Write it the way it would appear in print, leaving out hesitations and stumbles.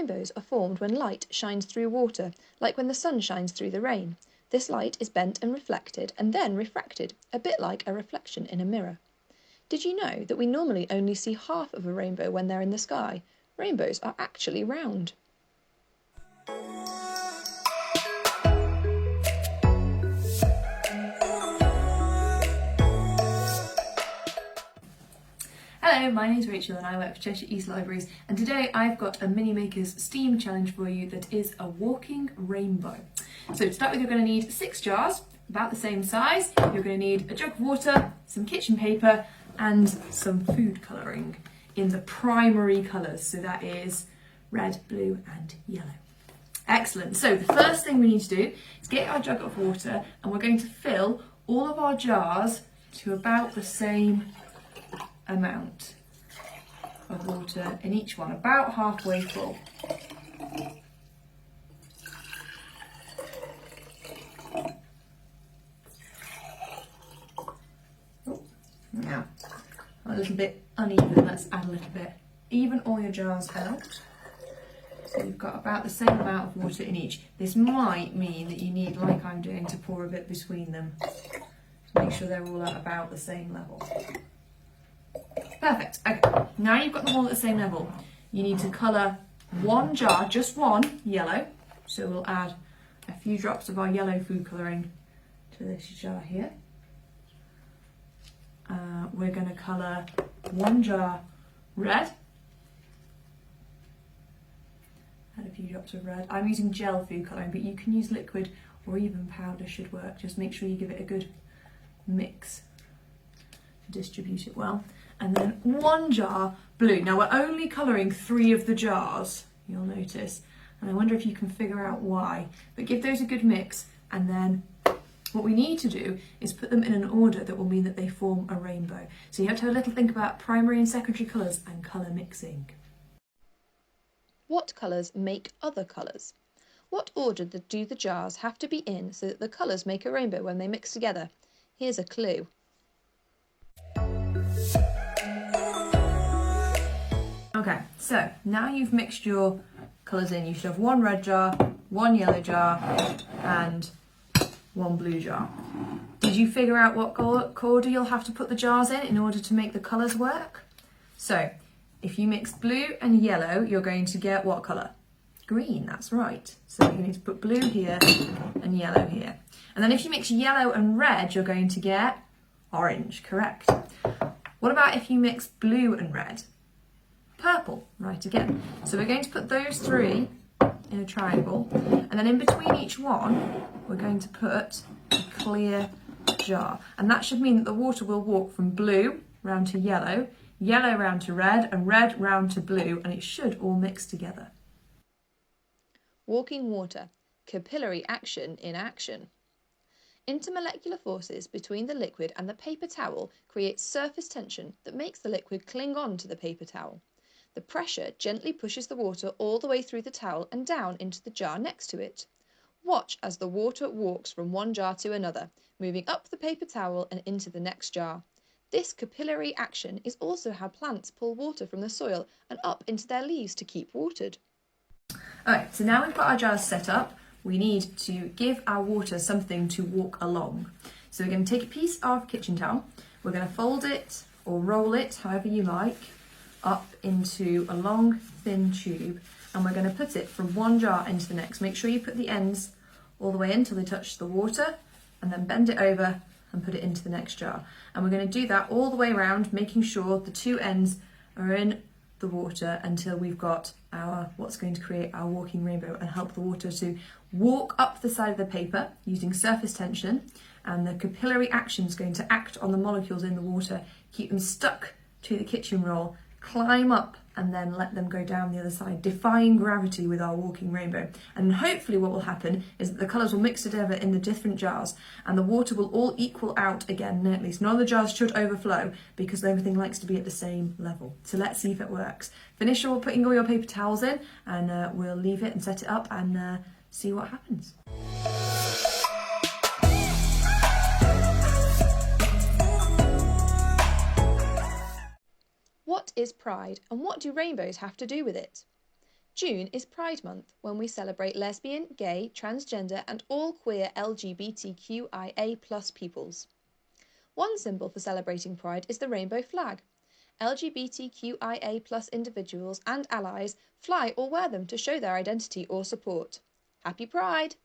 Rainbows are formed when light shines through water, like when the sun shines through the rain. This light is bent and reflected and then refracted, a bit like a reflection in a mirror. Did you know that we normally only see half of a rainbow when they're in the sky? Rainbows are actually round. Hello, my name is Rachel and I work for Cheshire East Libraries, and today I've got a Mini Makers STEAM challenge for you that is a walking rainbow. So to start with, you're going to need 6 jars, about the same size. You're going to need a jug of water, some kitchen paper and some food colouring in the primary colours, so that is red, blue and yellow. Excellent. So the first thing we need to do is get our jug of water, and we're going to fill all of our jars to about the same amount of water in each one, about halfway full. Now, a little bit uneven, let's add a little bit. Even all your jars out. So you've got about the same amount of water in each. This might mean that you need, like I'm doing, to pour a bit between them to make sure they're all at about the same level. Perfect. Okay, now you've got them all at the same level. You need to colour one jar, just one, yellow. So we'll add a few drops of our yellow food colouring to this jar here. We're going to colour one jar red. Add a few drops of red. I'm using gel food colouring, but you can use liquid or even powder should work. Just make sure you give it a good mix to distribute it well. And then one jar blue. Now we're only colouring 3 of the jars, you'll notice, and I wonder if you can figure out why. But give those a good mix, and then what we need to do is put them in an order that will mean that they form a rainbow. So you have to have a little think about primary and secondary colours and colour mixing. What colours make other colours? What order do the jars have to be in so that the colours make a rainbow when they mix together? Here's a clue. Okay, so now you've mixed your colours in. You should have 1 red jar, 1 yellow jar and 1 blue jar. Did you figure out what order you'll have to put the jars in order to make the colours work? So if you mix blue and yellow, you're going to get what colour? Green, that's right. So you need to put blue here and yellow here. And then if you mix yellow and red, you're going to get orange, correct. What about if you mix blue and red? Purple, right again. So we're going to put those 3 in a triangle, and then in between each one, we're going to put a clear jar. And that should mean that the water will walk from blue round to yellow, yellow round to red, and red round to blue, and it should all mix together. Walking water, capillary action in action. Intermolecular forces between the liquid and the paper towel create surface tension that makes the liquid cling on to the paper towel. The pressure gently pushes the water all the way through the towel and down into the jar next to it. Watch as the water walks from one jar to another, moving up the paper towel and into the next jar. This capillary action is also how plants pull water from the soil and up into their leaves to keep watered. Alright, so now we've got our jars set up, we need to give our water something to walk along. So we're going to take a piece of kitchen towel, we're going to fold it or roll it, however you like, up into a long thin tube, and we're going to put it from one jar into the next. Make sure you put the ends all the way in till they touch the water, and then bend it over and put it into the next jar. And we're going to do that all the way around, making sure the 2 ends are in the water until we've got our what's going to create our walking rainbow and help the water to walk up the side of the paper using surface tension, and the capillary action is going to act on the molecules in the water, keep them stuck to the kitchen roll, climb up and then let them go down the other side, defying gravity with our walking rainbow. And hopefully what will happen is that the colours will mix together in the different jars and the water will all equal out again, at least none of the jars should overflow because everything likes to be at the same level. So let's see if it works. Finish putting all your paper towels in, and we'll leave it and set it up and see what happens. What is pride and what do rainbows have to do with it? June is Pride Month, when we celebrate lesbian, gay, transgender, and all queer LGBTQIA+ peoples. One symbol for celebrating Pride is the rainbow flag. LGBTQIA+ individuals and allies fly or wear them to show their identity or support. Happy Pride!